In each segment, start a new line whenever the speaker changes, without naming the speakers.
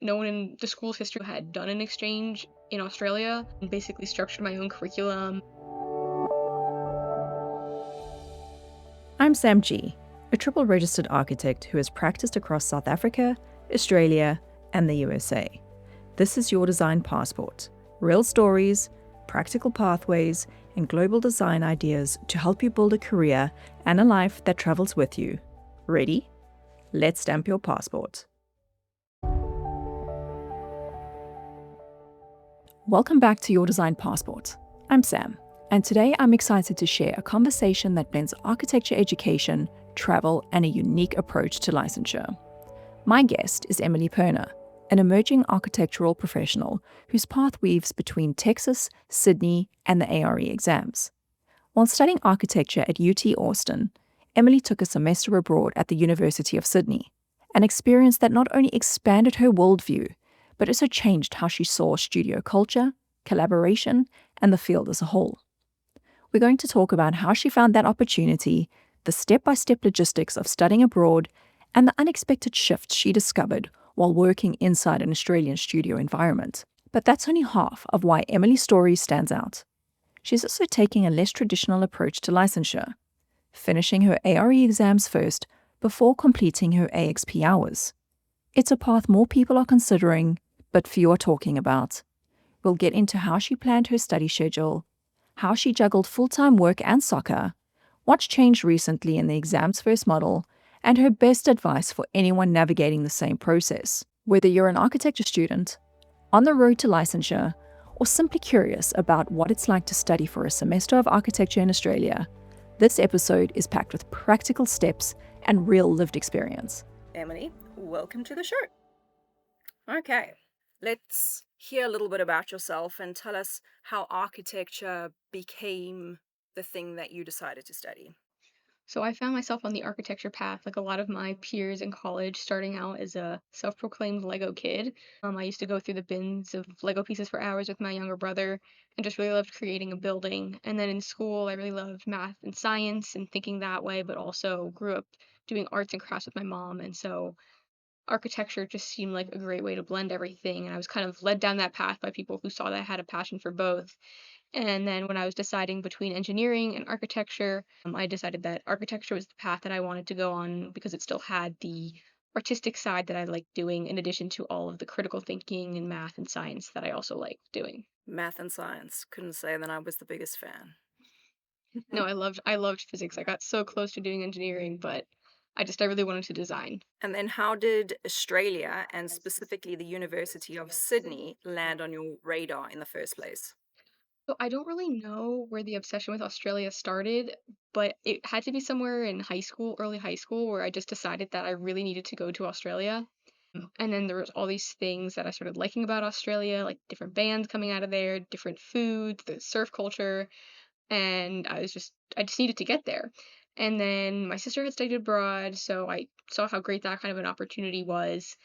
no one in the school's history had done an exchange in Australia, and basically structured my own curriculum.
I'm Sam G, a triple registered architect who has practiced across South Africa, Australia, and the USA. This is your design passport: real stories, practical pathways, and global design ideas to help you build a career and a life that travels with you. Ready? Let's stamp your passport. Welcome back to Your Design Passport. I'm Sam, and today I'm excited to share a conversation that blends architecture education, travel, and a unique approach to licensure. My guest is Emily Perna, an emerging architectural professional whose path weaves between Texas, Sydney, and the ARE exams. While studying architecture at UT Austin, Emily took a semester abroad at the University of Sydney, an experience that not only expanded her worldview, but also changed how she saw studio culture, collaboration, and the field as a whole. We're going to talk about how she found that opportunity, the step-by-step logistics of studying abroad, and the unexpected shifts she discovered while working inside an Australian studio environment. But that's only half of why Emily's story stands out. She's also taking a less traditional approach to licensure, finishing her ARE exams first before completing her AXP hours. It's a path more people are considering, but few are talking about. We'll get into how she planned her study schedule, how she juggled full-time work and soccer, what's changed recently in the exams first model, and her best advice for anyone navigating the same process. Whether you're an architecture student, on the road to licensure, or simply curious about what it's like to study for a semester of architecture in Australia, this episode is packed with practical steps and real lived experience. Emily, welcome to the show. Okay, let's hear a little bit about yourself and tell us how architecture became the thing that you decided to study.
So I found myself on the architecture path like a lot of my peers in college, starting out as a self-proclaimed Lego kid. I used to go through the bins of Lego pieces for hours with my younger brother and just really loved creating a building. And then in school, I really loved math and science and thinking that way, but also grew up doing arts and crafts with my mom. And so architecture just seemed like a great way to blend everything. And I was kind of led down that path by people who saw that I had a passion for both. And then when I was deciding between engineering and architecture, I decided that architecture was the path that I wanted to go on because it still had the artistic side that I liked doing, in addition to all of the critical thinking and math and science that I also liked doing.
Math and science. Couldn't say that I was the biggest fan.
No, I loved physics. I got so close to doing engineering, but I really wanted to design.
And then how did Australia, and specifically the University of Sydney, land on your radar in the first place?
So I don't really know where the obsession with Australia started, but it had to be somewhere in high school, early high school, where I just decided that I really needed to go to Australia. And then there was all these things that I started liking about Australia, like different bands coming out of there, different food, the surf culture, and I just needed to get there. And then my sister had studied abroad, so I saw how great that kind of an opportunity was.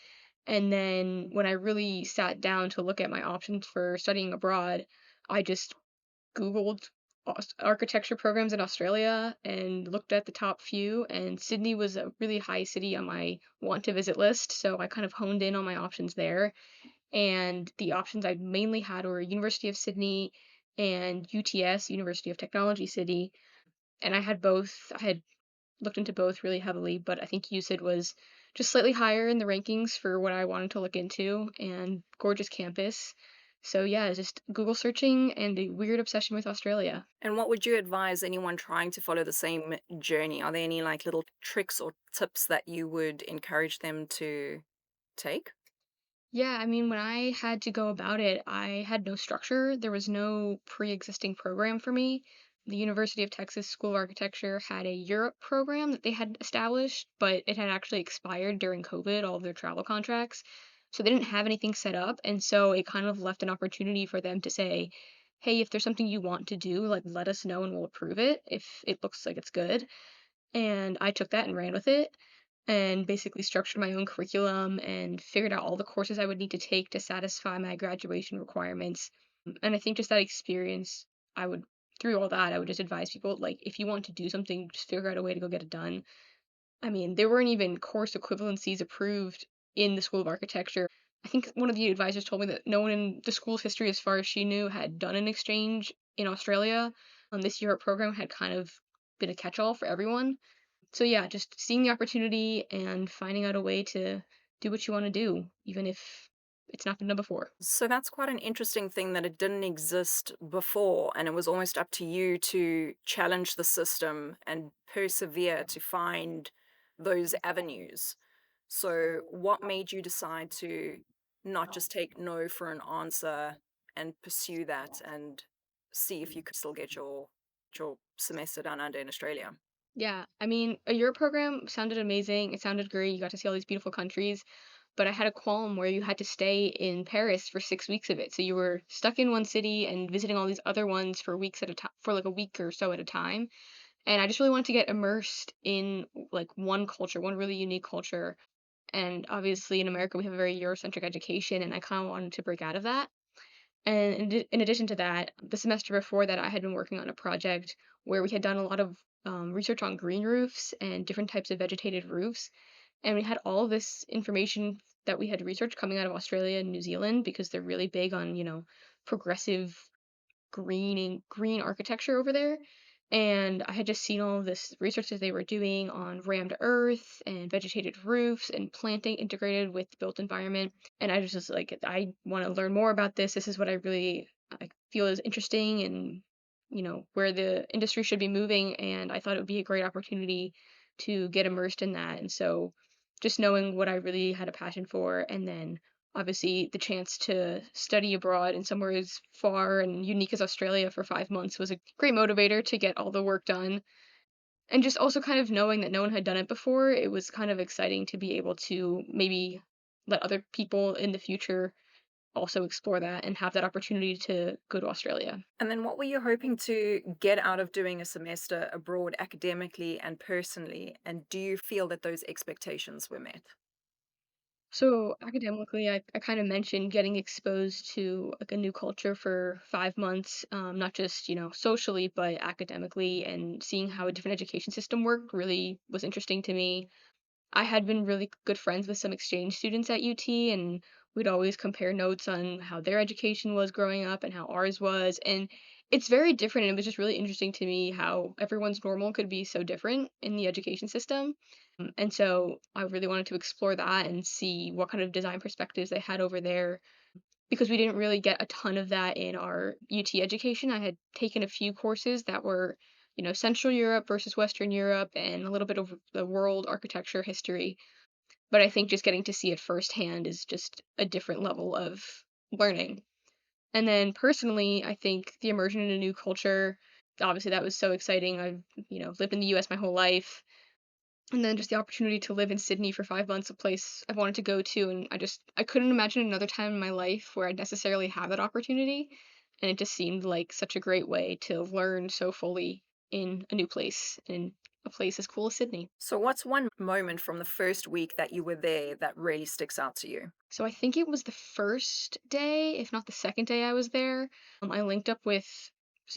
And then when I really sat down to look at my options for studying abroad, I just Googled architecture programs in Australia and looked at the top few, and Sydney was a really high city on my want to visit list, so I kind of honed in on my options there. And the options I mainly had were University of Sydney and UTS, University of Technology City. And I had both. I had looked into both really heavily, but I think USyd was just slightly higher in the rankings for what I wanted to look into, and gorgeous campus. So yeah, just Google searching and a weird obsession with Australia.
And what would you advise anyone trying to follow the same journey? Are there any like little tricks or tips that you would encourage them to take?
Yeah, I mean, when I had to go about it, I had no structure. There was no pre-existing program for me. The University of Texas School of Architecture had a Europe program that they had established, but it had actually expired during COVID, all of their travel contracts. So they didn't have anything set up, and so it kind of left an opportunity for them to say, "Hey, if there's something you want to do, like let us know and we'll approve it if it looks like it's good." And I took that and ran with it and basically structured my own curriculum and figured out all the courses I would need to take to satisfy my graduation requirements. And I think just that experience, I would, through all that, I would just advise people like, if you want to do something, just figure out a way to go get it done. I mean, there weren't even course equivalencies approved in the School of Architecture. I think one of the advisors told me that no one in the school's history, as far as she knew, had done an exchange in Australia. This Europe program had kind of been a catch-all for everyone. So yeah, just seeing the opportunity and finding out a way to do what you want to do, even if it's not been done before.
So that's quite an interesting thing that it didn't exist before, and it was almost up to you to challenge the system and persevere to find those avenues. So, what made you decide to not just take no for an answer and pursue that and see if you could still get your semester done under in Australia?
Yeah, I mean, a Europe program sounded amazing. It sounded great. You got to see all these beautiful countries, but I had a qualm where you had to stay in Paris for 6 weeks of it. So you were stuck in one city and visiting all these other ones for weeks at a time, for like a week or so at a time. And I just really wanted to get immersed in like one culture, one really unique culture. And obviously in America we have a very Eurocentric education, and I kind of wanted to break out of that. And in addition to that, the semester before that, I had been working on a project where we had done a lot of research on green roofs and different types of vegetated roofs. And we had all of this information that we had researched coming out of Australia and New Zealand because they're really big on, progressive green architecture over there. And I had just seen all of this research that they were doing on rammed earth and vegetated roofs and planting integrated with the built environment. And I was just like, I want to learn more about this. This is what I feel is interesting, and where the industry should be moving. And I thought it would be a great opportunity to get immersed in that. And so just knowing what I really had a passion for, and then obviously the chance to study abroad in somewhere as far and unique as Australia for 5 months was a great motivator to get all the work done. And just also kind of knowing that no one had done it before, it was kind of exciting to be able to maybe let other people in the future also explore that and have that opportunity to go to Australia.
And then what were you hoping to get out of doing a semester abroad academically and personally? And do you feel that those expectations were met?
So academically, I kind of mentioned getting exposed to like a new culture for 5 months, not just socially, but academically, and seeing how a different education system worked really was interesting to me. I had been really good friends with some exchange students at UT, and we'd always compare notes on how their education was growing up and how ours was. And it's very different. And it was just really interesting to me how everyone's normal could be so different in the education system. And so I really wanted to explore that and see what kind of design perspectives they had over there because we didn't really get a ton of that in our UT education. I had taken a few courses that were, Central Europe versus Western Europe and a little bit of the world architecture history. But I think just getting to see it firsthand is just a different level of learning. And then personally, I think the immersion in a new culture, obviously that was so exciting. I've, lived in the US my whole life. And then just the opportunity to live in Sydney for 5 months, a place I've wanted to go to, and I couldn't imagine another time in my life where I'd necessarily have that opportunity, and it just seemed like such a great way to learn so fully in a new place, in a place as cool as Sydney.
So, what's one moment from the first week that you were there that really sticks out to you?
So I think it was the first day, if not the second day I was there. I linked up with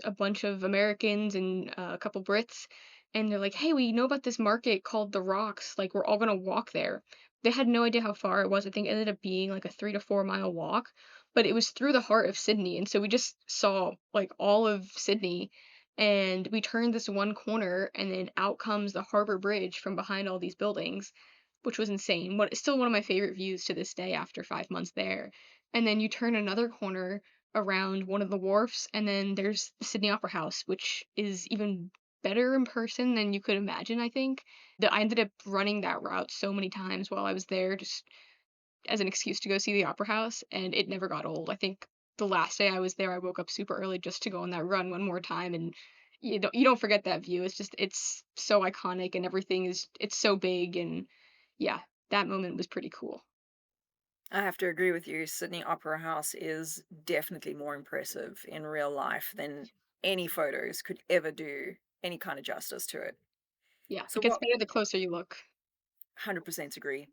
a bunch of Americans and a couple Brits, and they're like, "Hey, we know about this market called the Rocks. Like, we're all gonna walk there." They had no idea how far it was. I think it ended up being like a 3 to 4 mile walk, but it was through the heart of Sydney, and so we just saw like all of Sydney. And we turned this one corner, and then out comes the Harbor Bridge from behind all these buildings, which was insane. What still one of my favorite views to this day after 5 months there. And then you turn another corner around one of the wharfs, and then there's the Sydney Opera House, which is even better in person than you could imagine, I think. That I ended up running that route so many times while I was there just as an excuse to go see the Opera House, and it never got old. I think the last day I was there, I woke up super early just to go on that run one more time, and you don't forget that view. It's so iconic, and everything is it's so big, and yeah, that moment was pretty cool.
I have to agree with you. Sydney Opera House is definitely more impressive in real life than any photos could ever do any kind of justice to it.
Yeah,
So,
it gets
what
better the closer you look.
100% agree.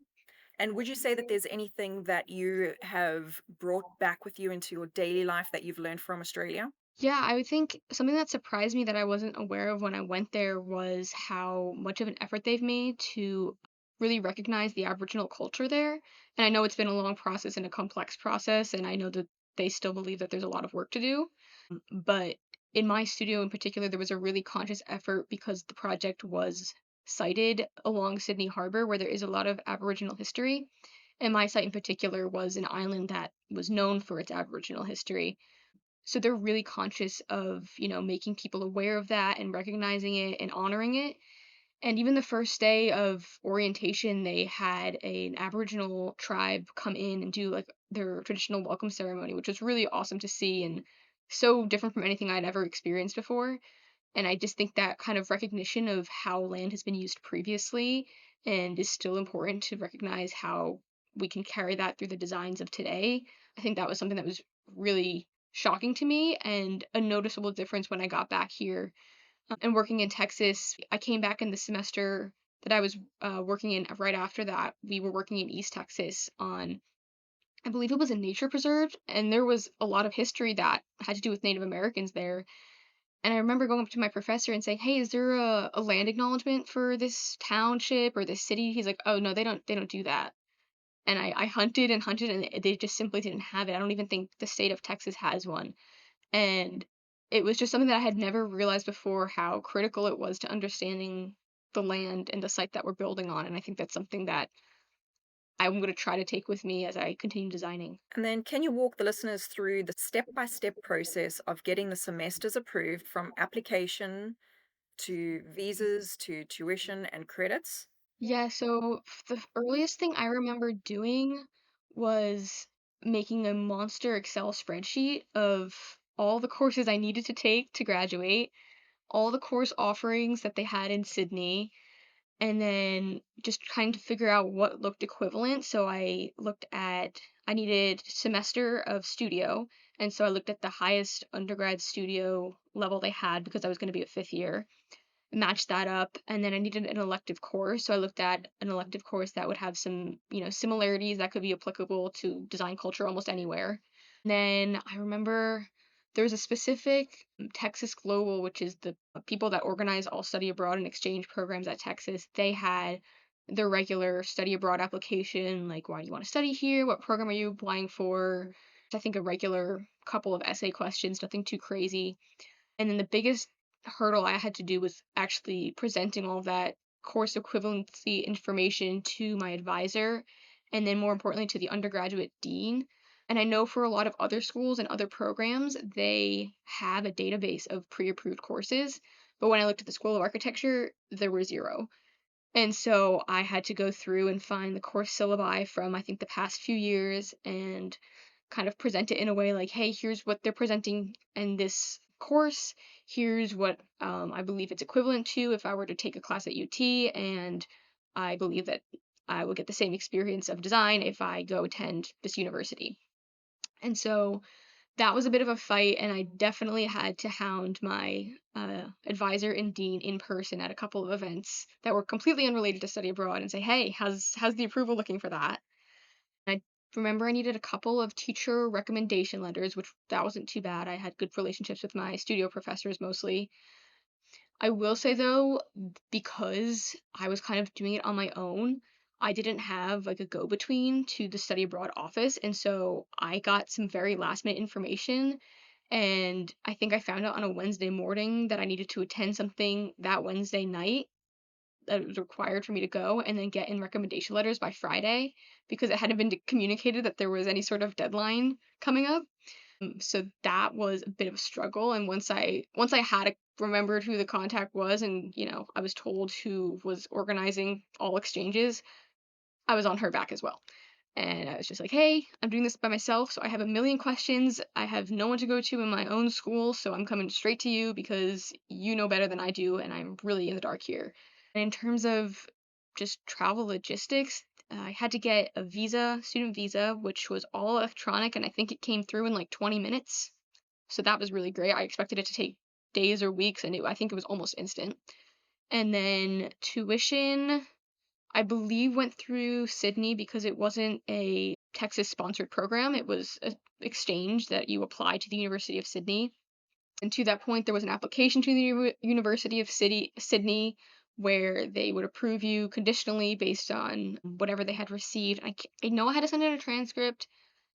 And would you say that there's anything that you have brought back with you into your daily life that you've learned from Australia?
Yeah, I would think something that surprised me that I wasn't aware of when I went there was how much of an effort they've made to really recognize the Aboriginal culture there. And I know it's been a long process and a complex process, and I know that they still believe that there's a lot of work to do. But in my studio in particular, there was a really conscious effort because the project was sited along Sydney Harbor, where there is a lot of Aboriginal history. And my site in particular was an island that was known for its Aboriginal history. So they're really conscious of, making people aware of that and recognizing it and honoring it. And even the first day of orientation, they had an Aboriginal tribe come in and do like their traditional welcome ceremony, which was really awesome to see and so different from anything I'd ever experienced before. And I just think that kind of recognition of how land has been used previously and is still important to recognize how we can carry that through the designs of today. I think that was something that was really shocking to me and a noticeable difference when I got back here and working in Texas. I came back in the semester that I was working in right after that. We were working in East Texas on, I believe it was a nature preserve, and there was a lot of history that had to do with Native Americans there. And I remember going up to my professor and saying, "Hey, is there a land acknowledgement for this township or this city?" He's like, "Oh no, they don't do that." And I hunted and hunted, and they just simply didn't have it. I don't even think the state of Texas has one. And it was just something that I had never realized before how critical it was to understanding the land and the site that we're building on. And I think that's something that I'm going to try to take with me as I continue designing.
And then, can you walk the listeners through the step by step process of getting the semesters approved from application to visas to tuition and credits?
Yeah, so the earliest thing I remember doing was making a monster Excel spreadsheet of all the courses I needed to take to graduate, all the course offerings that they had in Sydney, and then just trying to figure out what looked equivalent. So I needed semester of studio, and so I looked at the highest undergrad studio level they had because I was going to be a fifth year, matched that up, and then I needed an elective course. So I looked at an elective course that would have some, similarities that could be applicable to design culture almost anywhere. And then I remember there was a specific Texas Global, which is the people that organize all study abroad and exchange programs at Texas. They had their regular study abroad application, like why do you want to study here? What program are you applying for? I think a regular couple of essay questions, nothing too crazy. And then the biggest hurdle I had to do was actually presenting all that course equivalency information to my advisor, and then more importantly to the undergraduate dean. And I know for a lot of other schools and other programs, they have a database of pre-approved courses, but when I looked at the School of Architecture, there were zero. And so I had to go through and find the course syllabi from I think the past few years and kind of present it in a way like, hey, here's what they're presenting in this course. Here's what I believe it's equivalent to if I were to take a class at UT, and I believe that I will get the same experience of design if I go attend this university. And so that was a bit of a fight, and I definitely had to hound my advisor and dean in person at a couple of events that were completely unrelated to study abroad and say, hey, how's the approval looking for that? I remember I needed a couple of teacher recommendation letters, which that wasn't too bad. I had good relationships with my studio professors mostly. I will say though, because I was kind of doing it on my own, I didn't have like a go-between to the study abroad office, and so I got some very last minute information. And I think I found out on a Wednesday morning that I needed to attend something that Wednesday night that it was required for me to go and then get in recommendation letters by Friday because it hadn't been communicated that there was any sort of deadline coming up. So that was a bit of a struggle. And once I had remembered who the contact was, and I was told who was organizing all exchanges, I was on her back as well. And I was just like, hey, I'm doing this by myself, so I have a million questions. I have no one to go to in my own school, so I'm coming straight to you because you know better than I do, and I'm really in the dark here. And in terms of just travel logistics, I had to get a visa, student visa, which was all electronic, and I think it came through in like 20 minutes. So that was really great. I expected it to take days or weeks, and I think it was almost instant. And then tuition, I believe went through Sydney because it wasn't a Texas sponsored program. It was an exchange that you apply to the University of Sydney. And to that point, there was an application to the University of Sydney, where they would approve you conditionally based on whatever they had received. I know I had to send in a transcript.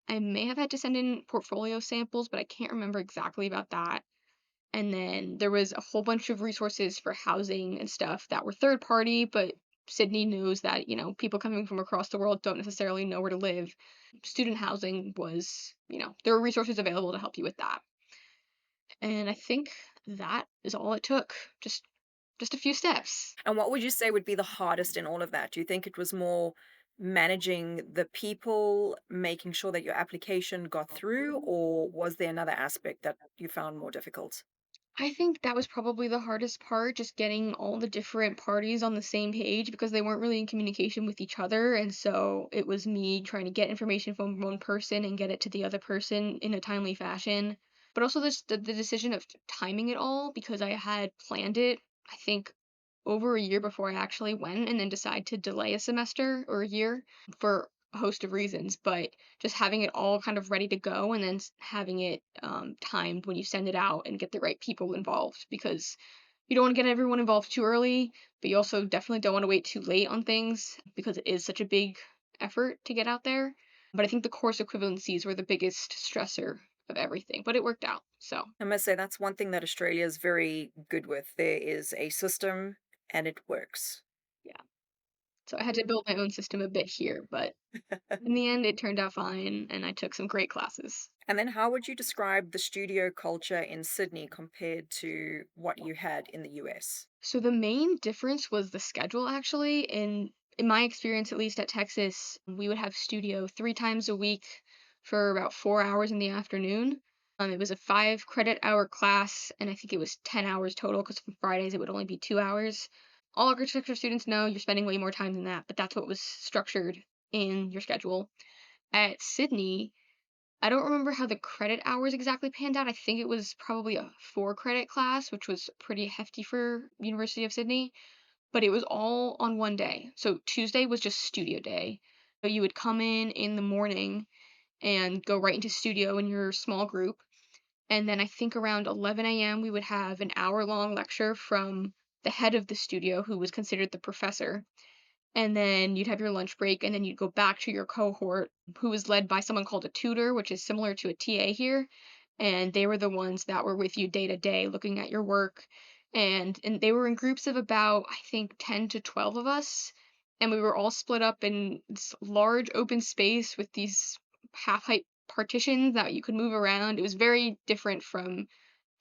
I may have had to send in portfolio samples, but I can't remember exactly about that. And then there was a whole bunch of resources for housing and stuff that were third party, but Sydney knows that, people coming from across the world don't necessarily know where to live. Student housing was, there were resources available to help you with that. And I think that is all it took. Just a few steps.
And what would you say would be the hardest in all of that? Do you think it was more managing the people, making sure that your application got through, or was there another aspect that you found more difficult?
I think that was probably the hardest part, just getting all the different parties on the same page because they weren't really in communication with each other. And so it was me trying to get information from one person and get it to the other person in a timely fashion. But also this the decision of timing it all because I had planned it, I think, over a year before I actually went and then decide to delay a semester or a year for a host of reasons. But just having it all kind of ready to go and then having it timed when you send it out and get the right people involved because you don't want to get everyone involved too early, but you also definitely don't want to wait too late on things because it is such a big effort to get out there. But I think the course equivalencies were the biggest stressor of everything, but it worked out. So,
I must say that's one thing that Australia is very good with. There is a system and it works.
yeah. So I had to build my own system a bit here, but in the end, it turned out fine, and I took some great classes.
And then how would you describe the studio culture in Sydney compared to what you had in the US?
So the main difference was the schedule actually. In my experience, at least at Texas, we would have studio 3 times a week for about 4 hours in the afternoon. It was a 5 credit hour class, and I think it was 10 hours total because for Fridays it would only be 2 hours. All architecture students know you're spending way more time than that, but that's what was structured in your schedule. At Sydney, I don't remember how the credit hours exactly panned out. I think it was probably a 4 credit class, which was pretty hefty for University of Sydney, but it was all on one day. So Tuesday was just studio day. So you would come in the morning and go right into studio in your small group. And then I think around 11 a.m., we would have an hour-long lecture from the head of the studio, who was considered the professor. And then you'd have your lunch break, and then you'd go back to your cohort, who was led by someone called a tutor, which is similar to a TA here. And they were the ones that were with you day to day, looking at your work. And they were in groups of about, I think, 10 to 12 of us. And we were all split up in this large open space with these half height partitions that you could move around. It was very different from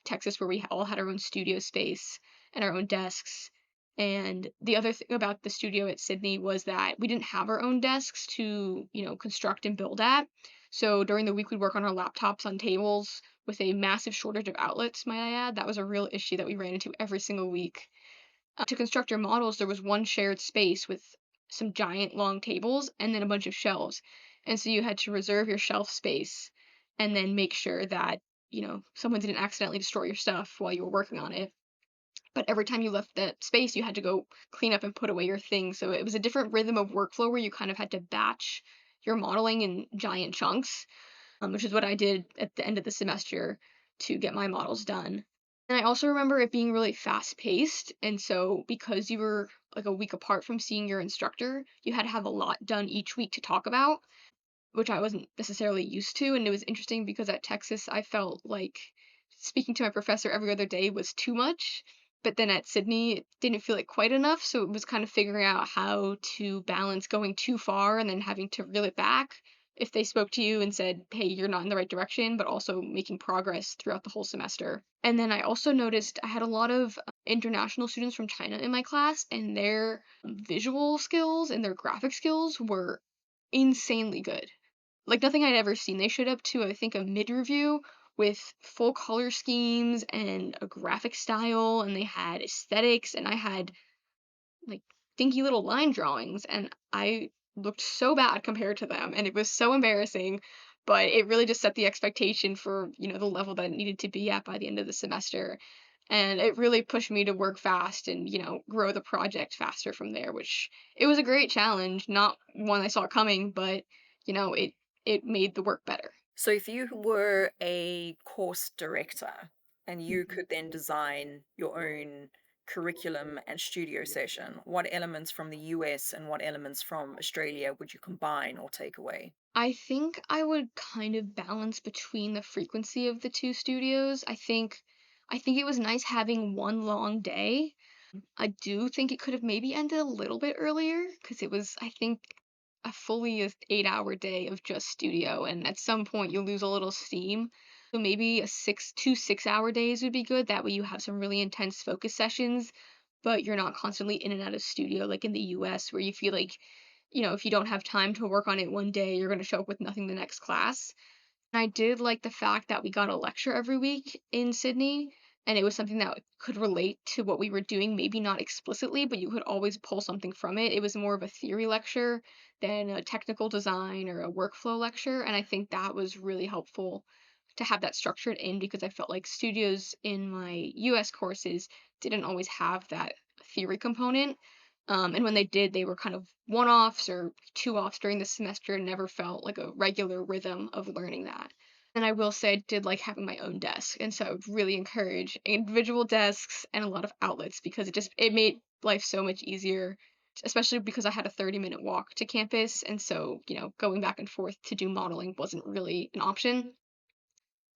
Texas where we all had our own studio space and our own desks. And the other thing about the studio at Sydney was that we didn't have our own desks to, construct and build at. So during the week, we'd work on our laptops on tables with a massive shortage of outlets, might I add. That was a real issue that we ran into every single week. To construct your models, there was one shared space with some giant long tables and then a bunch of shelves. And so you had to reserve your shelf space and then make sure that, someone didn't accidentally destroy your stuff while you were working on it. But every time you left that space, you had to go clean up and put away your things. So it was a different rhythm of workflow where you kind of had to batch your modeling in giant chunks, which is what I did at the end of the semester to get my models done. And I also remember it being really fast paced. And so, because you were like a week apart from seeing your instructor, you had to have a lot done each week to talk about, which I wasn't necessarily used to. And it was interesting because at Texas, I felt like speaking to my professor every other day was too much. But then at Sydney, it didn't feel like quite enough. So it was kind of figuring out how to balance going too far and then having to reel it back if they spoke to you and said, hey, you're not in the right direction, but also making progress throughout the whole semester. And then I also noticed I had a lot of international students from China in my class, and their visual skills and their graphic skills were insanely good, like nothing I'd ever seen. They showed up to, I think, a mid review with full color schemes and a graphic style, and they had aesthetics, and I had like dinky little line drawings, and I looked so bad compared to them, and it was so embarrassing. But it really just set the expectation for, the level that it needed to be at by the end of the semester. And it really pushed me to work fast and, grow the project faster from there, which it was a great challenge, not one I saw coming, but it made the work better.
So if you were a course director and you
Mhm.
could then design your own curriculum and studio session? What elements from the US and what elements from Australia would you combine or take away?
I think I would kind of balance between the frequency of the 2 studios. I think it was nice having one long day. I do think it could have maybe ended a little bit earlier because it was, I think, a fully 8-hour day of just studio, and at some point you'll lose a little steam. So maybe a 6-hour days would be good. That way you have some really intense focus sessions, but you're not constantly in and out of studio like in the US where you feel like, if you don't have time to work on it one day, you're gonna show up with nothing the next class. I did like the fact that we got a lecture every week in Sydney, and it was something that could relate to what we were doing, maybe not explicitly, but you could always pull something from it. It was more of a theory lecture than a technical design or a workflow lecture, and I think that was really helpful to have that structured in because I felt like studios in my US courses didn't always have that theory component. And when they did, they were kind of one offs or two offs during the semester and never felt like a regular rhythm of learning that. And I will say I did like having my own desk. And so I would really encourage individual desks and a lot of outlets because it made life so much easier, especially because I had a 30-minute walk to campus. And so, going back and forth to do modeling wasn't really an option.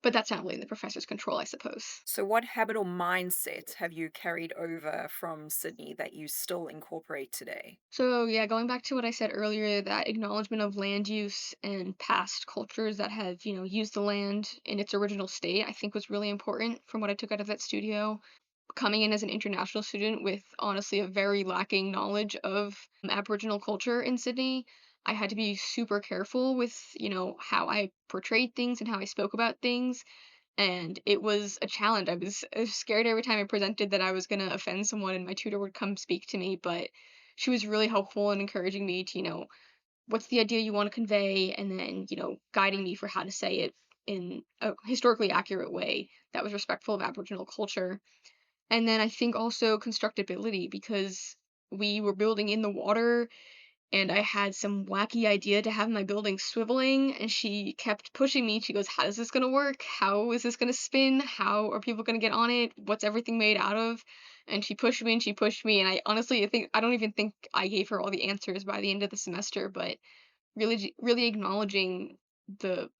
But that's not really in the professor's control, I suppose.
So, what habit or mindset have you carried over from Sydney that you still incorporate today?
So yeah, going back to what I said earlier, that acknowledgement of land use and past cultures that have, used the land in its original state, I think was really important from what I took out of that studio. Coming in as an international student with honestly a very lacking knowledge of Aboriginal culture in Sydney, I had to be super careful with, how I portrayed things and how I spoke about things, and it was a challenge. I was scared every time I presented that I was gonna offend someone and my tutor would come speak to me, but she was really helpful in encouraging me to, what's the idea you want to convey, and then, guiding me for how to say it in a historically accurate way that was respectful of Aboriginal culture. And then I think also constructability because we were building in the water and I had some wacky idea to have my building swiveling, and she kept pushing me. She goes, "How is this gonna work? How is this gonna spin? How are people gonna get on it? What's everything made out of?" And she pushed me and she pushed me, and I don't even think I gave her all the answers by the end of the semester, but really acknowledging the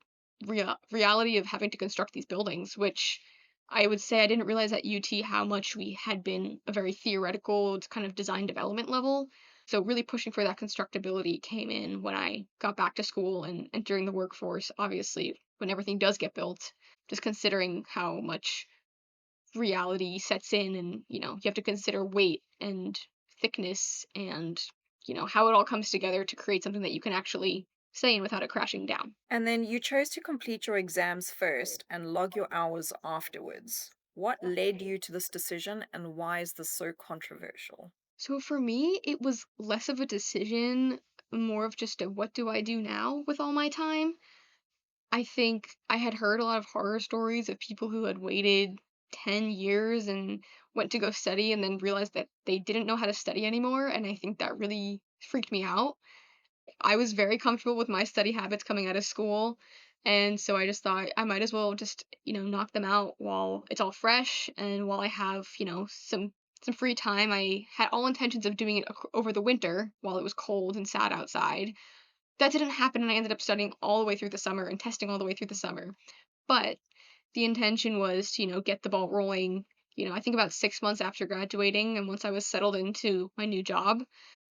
reality of having to construct these buildings, which I would say I didn't realize at UT how much we had been a very theoretical kind of design development level. So really pushing for that constructability came in when I got back to school and entering the workforce, obviously, when everything does get built, just considering how much reality sets in and, you have to consider weight and thickness and, how it all comes together to create something that you can actually say in without it crashing down.
And then you chose to complete your exams first and log your hours afterwards. What led you to this decision and why is this so controversial?
So for me, it was less of a decision, more of just a what do I do now with all my time? I think I had heard a lot of horror stories of people who had waited 10 years and went to go study and then realized that they didn't know how to study anymore. And I think that really freaked me out. I was very comfortable with my study habits coming out of school. And so I just thought I might as well just, knock them out while it's all fresh and while I have, some free time. I had all intentions of doing it over the winter while it was cold and sad outside. That didn't happen and I ended up studying all the way through the summer and testing all the way through the summer. But the intention was to, get the ball rolling, I think about 6 months after graduating and once I was settled into my new job,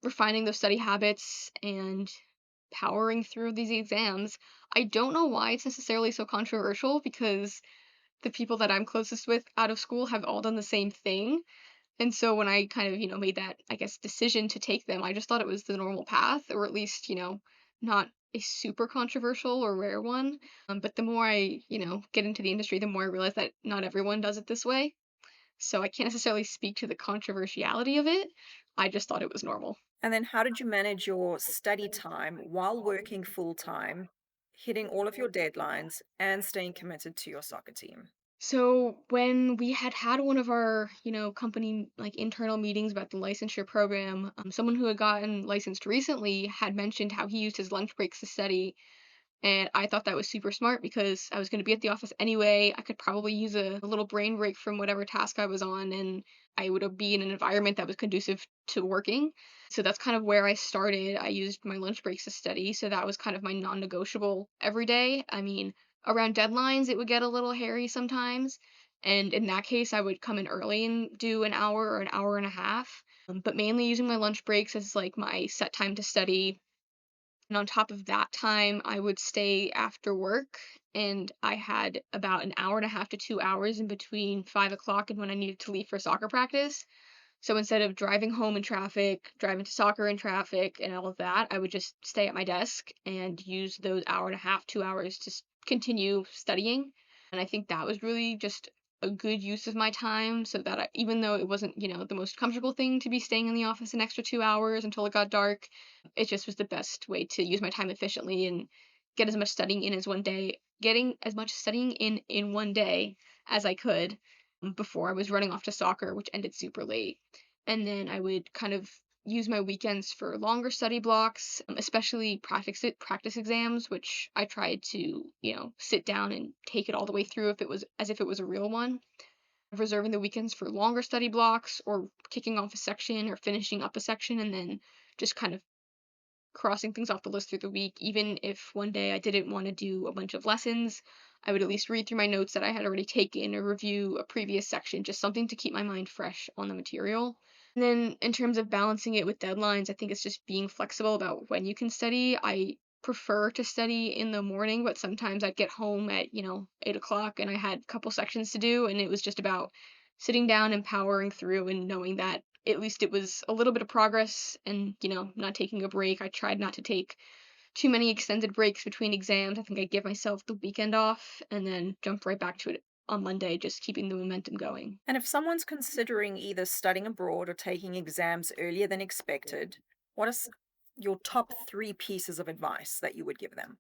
refining those study habits and powering through these exams. I don't know why it's necessarily so controversial because the people that I'm closest with out of school have all done the same thing. And so when I kind of, made that, I guess, decision to take them, I just thought it was the normal path, or at least, not a super controversial or rare one. But the more I, get into the industry, the more I realize that not everyone does it this way. So I can't necessarily speak to the controversiality of it. I just thought it was normal.
And then how did you manage your study time while working full time, hitting all of your deadlines, and staying committed to your soccer team?
So when we had one of our, company like internal meetings about the licensure program, someone who had gotten licensed recently had mentioned how he used his lunch breaks to study, And I thought that was super smart because I was gonna be at the office anyway. I could probably use a little brain break from whatever task I was on, and I would be in an environment that was conducive to working. So that's kind of where I started. I used my lunch breaks to study, so that was kind of my non-negotiable every day. I mean, around deadlines, it would get a little hairy sometimes, and in that case, I would come in early and do an hour or an hour and a half, but mainly using my lunch breaks as, like, my set time to study, and on top of that time, I would stay after work, and I had about an hour and a half to 2 hours in between 5 o'clock and when I needed to leave for soccer practice. So instead of driving home in traffic, driving to soccer in traffic, and all of that, I would just stay at my desk and use those hour and a half, 2 hours to continue studying. And I think that was really just a good use of my time so that even though it wasn't, the most comfortable thing to be staying in the office an extra 2 hours until it got dark, it just was the best way to use my time efficiently and get as much studying in as one day, getting as much studying in one day as I could before I was running off to soccer, which ended super late. And then I would kind of use my weekends for longer study blocks, especially practice exams, which I tried to, sit down and take it all the way through if it was as if it was a real one. Reserving the weekends for longer study blocks or kicking off a section or finishing up a section and then just kind of crossing things off the list through the week. Even if one day I didn't want to do a bunch of lessons, I would at least read through my notes that I had already taken or review a previous section, just something to keep my mind fresh on the material. And then in terms of balancing it with deadlines, I think it's just being flexible about when you can study. I prefer to study in the morning, but sometimes I'd get home at, 8 o'clock and I had a couple sections to do, and it was just about sitting down and powering through and knowing that at least it was a little bit of progress and, not taking a break. I tried not to take too many extended breaks between exams. I think I give myself the weekend off and then jump right back to it on Monday, just keeping the momentum going.
And if someone's considering either studying abroad or taking exams earlier than expected, what is your top three pieces of advice that you would give them?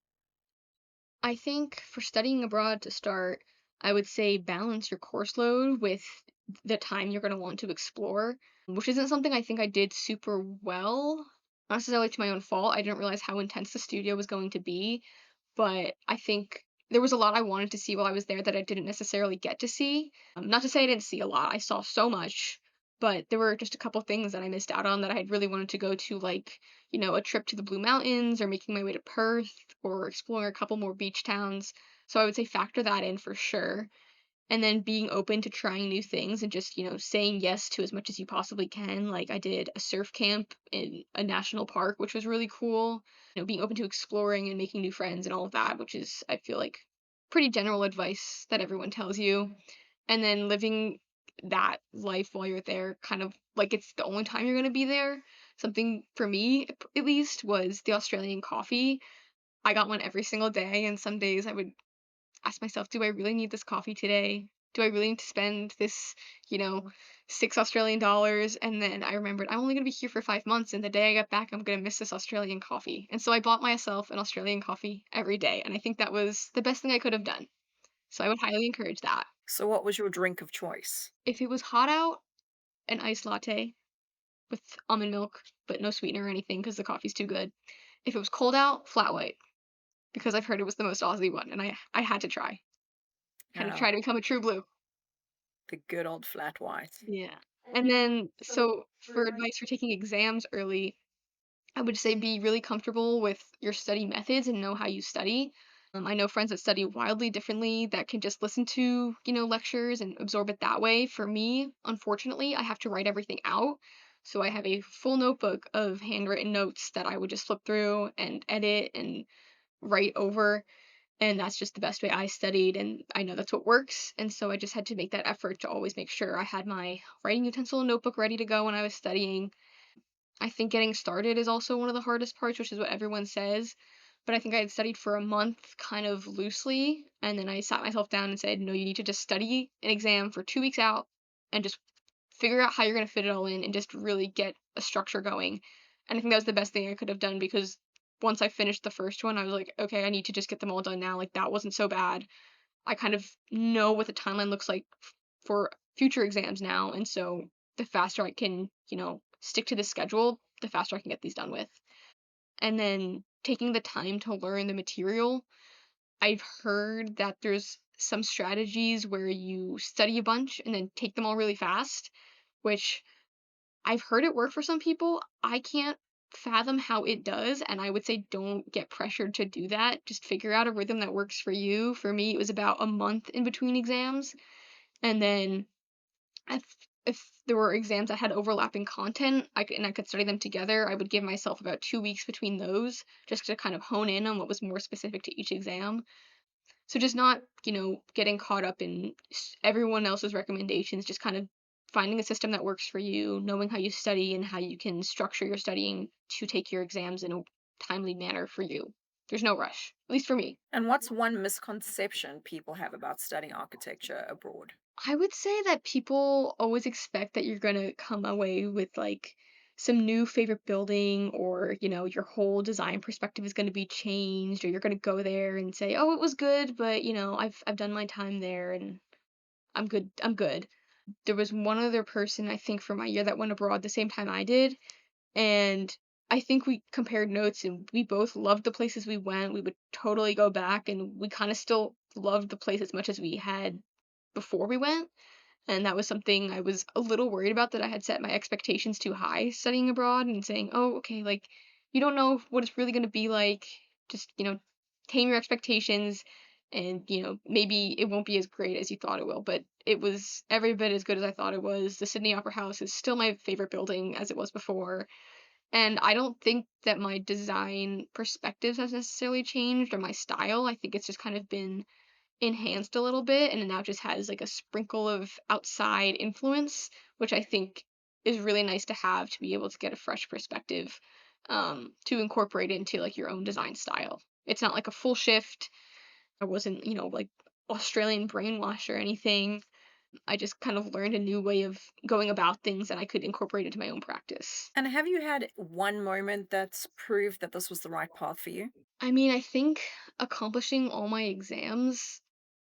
I think for studying abroad to start, I would say balance your course load with the time you're going to want to explore, which isn't something I think I did super well. Not necessarily to my own fault. I didn't realize how intense the studio was going to be, but I think there was a lot I wanted to see while I was there that I didn't necessarily get to see. Not to say I didn't see a lot, I saw so much, but there were just a couple things that I missed out on that I had really wanted to go to, like, a trip to the Blue Mountains or making my way to Perth or exploring a couple more beach towns. So I would say factor that in for sure. And then being open to trying new things and just, saying yes to as much as you possibly can. Like I did a surf camp in a national park, which was really cool. Being open to exploring and making new friends and all of that, which is, I feel like, pretty general advice that everyone tells you. And then living that life while you're there, kind of like it's the only time you're going to be there. Something for me, at least, was the Australian coffee. I got one every single day, and some days I would ask myself, do I really need this coffee today? Do I really need to spend this, you know, $6 Australian? And then I remembered I'm only gonna be here for 5 months, and the day I get back, I'm gonna miss this Australian coffee. And so I bought myself an Australian coffee every day, and I think that was the best thing I could have done. So I would highly encourage that.
So, what was your drink of choice?
If it was hot out, an iced latte with almond milk, but no sweetener or anything because the coffee's too good. If it was cold out, flat white because I've heard it was the most Aussie one, and I had to try. Had to
Oh,
try to become a true blue.
the good old flat white.
Yeah. And then so for advice for taking exams early, I would say be really comfortable with your study methods and know how you study. I know friends that study wildly differently that can just listen to, lectures and absorb it that way. For me, unfortunately, I have to write everything out. So I have a full notebook of handwritten notes that I would just flip through and edit and write over. And that's just the best way I studied, and I know that's what works, and so I just had to make that effort to always make sure I had my writing utensil and notebook ready to go when I was studying. I think getting started is also one of the hardest parts, which is what everyone says, but I think I had studied for a month kind of loosely, and then I sat myself down and said, "No, you need to just study an exam for 2 weeks out and just figure out how you're gonna fit it all in and just really get a structure going." And I think that was the best thing I could have done because once I finished the first one, I was like, "Okay, I need to just get them all done now." Like, that wasn't so bad. I kind of know what the timeline looks like for future exams now, and so the faster I can, stick to the schedule, the faster I can get these done with. And then taking the time to learn the material. I've heard that there's some strategies where you study a bunch and then take them all really fast, which I've heard it work for some people. I can't fathom how it does, and I would say don't get pressured to do that. Just figure out a rhythm that works for you. For me, it was about a month in between exams, and then if there were exams that had overlapping content, I could study them together, I would give myself about 2 weeks between those just to kind of hone in on what was more specific to each exam. So just not, getting caught up in everyone else's recommendations, just kind of finding a system that works for you, knowing how you study and how you can structure your studying to take your exams in a timely manner for you. There's no rush, at least for me.
And what's one misconception people have about studying architecture abroad?
I would say that people always expect that you're gonna come away with like some new favorite building or, your whole design perspective is gonna be changed or you're gonna go there and say, "Oh, it was good, but I've done my time there and I'm good. I'm good." There was one other person I think from my year that went abroad the same time I did, and I think we compared notes and we both loved the places we went. We would totally go back and we kind of still loved the place as much as we had before we went. And that was something I was a little worried about, that I had set my expectations too high studying abroad and saying, "Oh, okay, like you don't know what it's really going to be like. Just, tame your expectations and, maybe it won't be as great as you thought it will." But it was every bit as good as I thought it was. The Sydney Opera House is still my favorite building as it was before. And I don't think that my design perspectives has necessarily changed or my style. I think it's just kind of been enhanced a little bit, and it now just has, like, a sprinkle of outside influence, which I think is really nice to have to be able to get a fresh perspective, to incorporate into, like, your own design style. It's not like a full shift. I wasn't, like, Australian brainwashed or anything. I just kind of learned a new way of going about things that I could incorporate into my own practice.
And have you had one moment that's proved that this was the right path for you?
I mean, I think accomplishing all my exams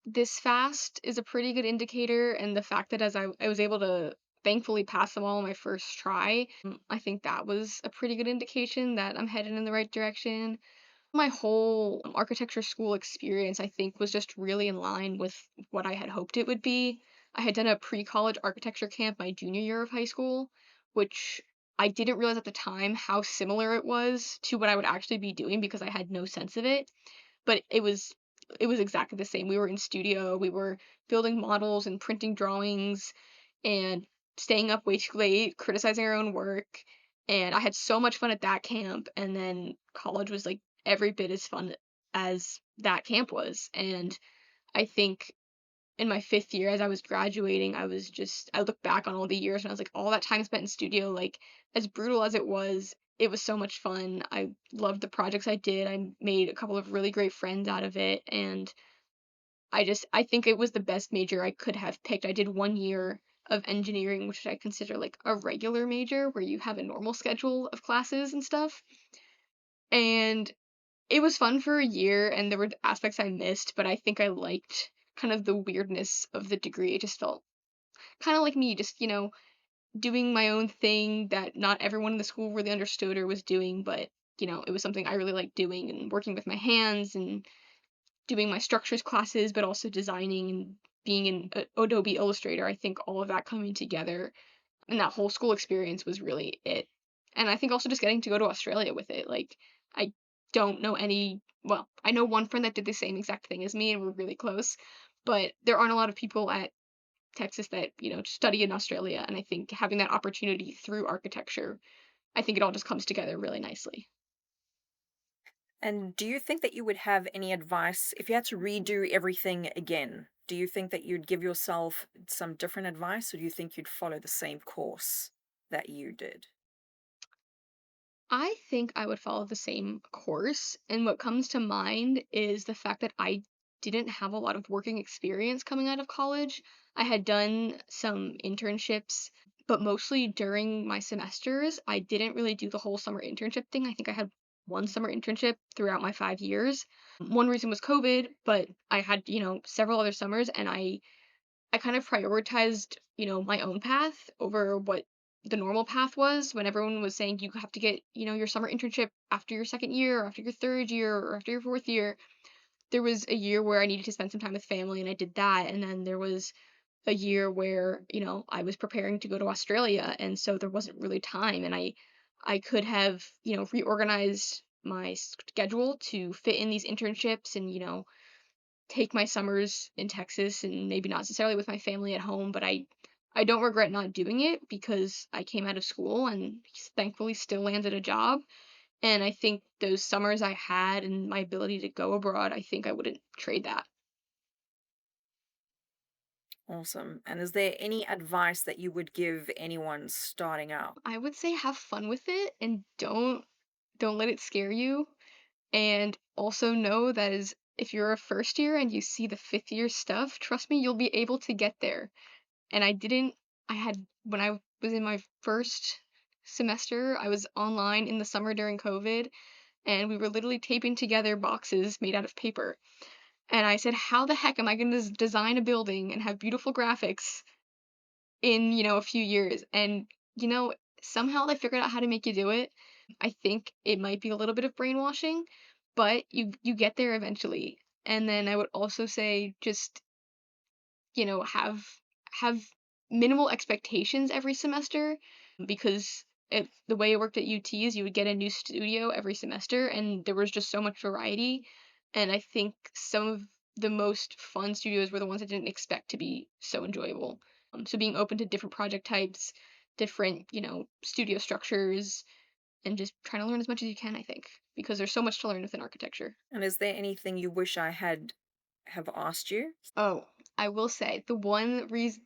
this fast is a pretty good indicator, and the fact that as I was able to thankfully pass them all on my first try, I think that was a pretty good indication that I'm headed in the right direction. My whole architecture school experience, I think, was just really in line with what I had hoped it would be. I had done a pre-college architecture camp my junior year of high school, which I didn't realize at the time how similar it was to what I would actually be doing because I had no sense of it. But it was exactly the same. We were in studio, we were building models and printing drawings and staying up way too late, criticizing our own work, and I had so much fun at that camp, and then college was, like, every bit as fun as that camp was, and I think in my 5th year as I was graduating, I look back on all the years and I was like, all that time spent in studio, like, as brutal as it was so much fun. I loved the projects I did. I made a couple of really great friends out of it, and I think it was the best major I could have picked. I did 1 year of engineering, which I consider, like, a regular major where you have a normal schedule of classes and stuff, and it was fun for a year, and there were aspects I missed, but I think I liked kind of the weirdness of the degree. It just felt kinda like me, just, doing my own thing that not everyone in the school really understood or was doing, but, it was something I really liked doing and working with my hands and doing my structures classes, but also designing and being in Adobe Illustrator. I think all of that coming together and that whole school experience was really it. And I think also just getting to go to Australia with it. Like, I don't know any, well, I know one friend that did the same exact thing as me and we're really close, but there aren't a lot of people at Texas that, study in Australia. And I think having that opportunity through architecture, I think it all just comes together really nicely.
And do you think that you would have any advice if you had to redo everything again? Do you think that you'd give yourself some different advice, or do you think you'd follow the same course that you did?
I think I would follow the same course, and what comes to mind is the fact that I didn't have a lot of working experience coming out of college. I had done some internships, but mostly during my semesters. I didn't really do the whole summer internship thing. I think I had one summer internship throughout my 5 years. One reason was COVID, but I had, several other summers, and I kind of prioritized, my own path over what the normal path was when everyone was saying you have to get, your summer internship after your second year, or after your third year, or after your fourth year. There was a year where I needed to spend some time with family and I did that. And then there was a year where, I was preparing to go to Australia, and so there wasn't really time, and I could have, reorganized my schedule to fit in these internships and, take my summers in Texas and maybe not necessarily with my family at home, but I don't regret not doing it because I came out of school and thankfully still landed a job. And I think those summers I had and my ability to go abroad, I think I wouldn't trade that.
Awesome. And is there any advice that you would give anyone starting out?
I would say have fun with it and don't let it scare you. And also know that is if you're a first year and you see the fifth year stuff, trust me, you'll be able to get there. And I had, when I was in my first semester, I was online in the summer during COVID, and we were literally taping together boxes made out of paper. And I said, how the heck am I going to design a building and have beautiful graphics in, a few years? And, you know, somehow they figured out how to make you do it. I think it might be a little bit of brainwashing, but you get there eventually. And then I would also say just, have minimal expectations every semester because the way it worked at UT is you would get a new studio every semester and there was just so much variety. And I think some of the most fun studios were the ones I didn't expect to be so enjoyable. So being open to different project types, different, studio structures, and just trying to learn as much as you can, I think, because there's so much to learn within architecture.
And is there anything you wish I had have asked you?
Oh, I will say the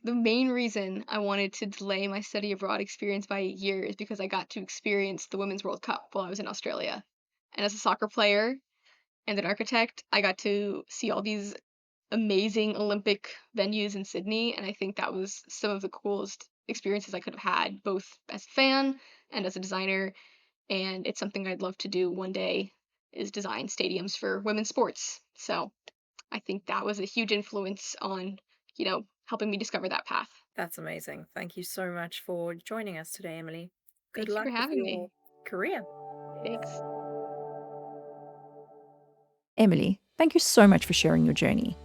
main reason I wanted to delay my study abroad experience by a year is because I got to experience the Women's World Cup while I was in Australia. And as a soccer player and an architect, I got to see all these amazing Olympic venues in Sydney, and I think that was some of the coolest experiences I could have had, both as a fan and as a designer, and it's something I'd love to do one day is design stadiums for women's sports. So, I think that was a huge influence on, helping me discover that path.
That's amazing. Thank you so much for joining us today, Emily. Good
Thank you for
luck with
having
your
me.
career.
Thanks.
Emily, thank you so much for sharing your journey,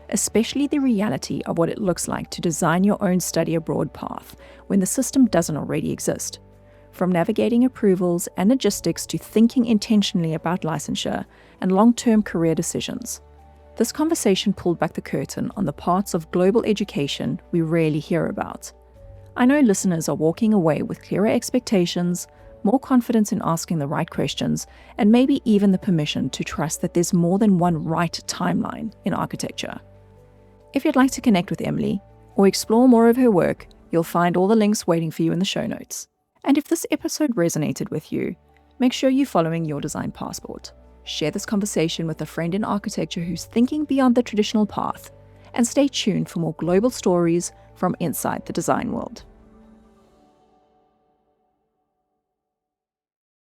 especially the reality of what it looks like to design your own study abroad path when the system doesn't already exist. From navigating approvals and logistics to thinking intentionally about licensure and long term career decisions. This conversation pulled back the curtain on the parts of global education we rarely hear about. I know listeners are walking away with clearer expectations, more confidence in asking the right questions, and maybe even the permission to trust that there's more than one right timeline in architecture. If you'd like to connect with Emily or explore more of her work, you'll find all the links waiting for you in the show notes. And if this episode resonated with you, make sure you're following Your Design Passport. Share this conversation with a friend in architecture who's thinking beyond the traditional path, and stay tuned for more global stories from inside the design world.